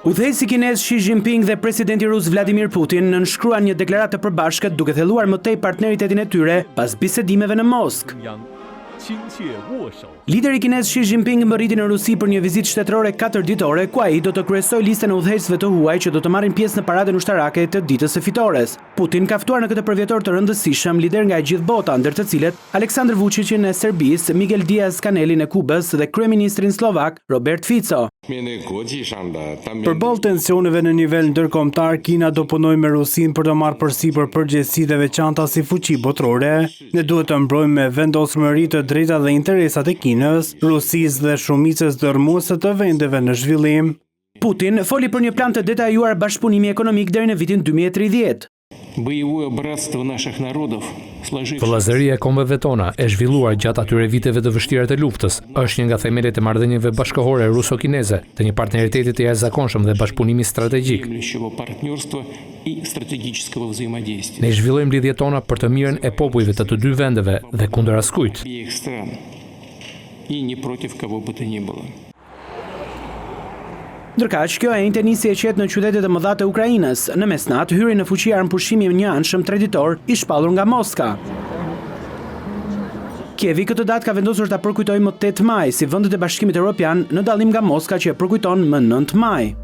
Udhëheqësi kinez Xi Jinping dhe presidenti rus Vladimir Putin nënshkruan një deklaratë të përbashkët duke thelluar më tej partneritetin e tyre pas bisedimeve në Moskë. Lideri kinez Xi Jinping mbërriti në Rusi për një vizitë shtetërore 4 ditore, ku ai do të kryesojë listën e udhëheqësve të huaj që do të marrin pjesë në paradën ushtarake të ditës së fitores. Putin ka ftuar në këtë përvjetor të rëndësishëm lider nga e gjithë bota, ndër të cilët Aleksandr Vučićin e Serbisë, Miguel Diaz-Canelin e Kubës dhe kryeministrin slovak Robert Fico. Përballë tensioneve në nivel ndërkombëtar, Kina do punojë me Rusinë për të marrë përsipër përgjegjësitë e veçanta si fuqi botërore. Ne duhet të mbrojmë me vendosmëri të drejtat dhe interesat e Kinës, Rusisë dhe shumicës dërmuese të vendeve në zhvillim. Putin foli për një plan të detajuar bashkëpunimi ekonomik deri në vitin 2030. Vëllazëria e kombeve tona e zhvilluar gjatë atyre viteve të vështira të luftës është një nga themelet e marrëdhënieve bashkëkohore ruso-kineze, të një partneriteti të jashtëzakonshëm dhe bashkëpunimi strategjik. Ne zhvillojmë lidhjet tona për të mirën e popujve të dy vendeve dhe kundër askujt. Ndërkaq, kjo e njëjtë nisi e qetë në qytetet e mëdha të Ukrainës. Në mesnat, hyri në fuqi armëpushimi një anshëm traditor i shpallur nga Moska. Kievi këtë datë ka vendosur ta përkujtojë më 8 maj si vendet e Bashkimit Evropian në dallim nga Moska që e përkujton më 9 maj.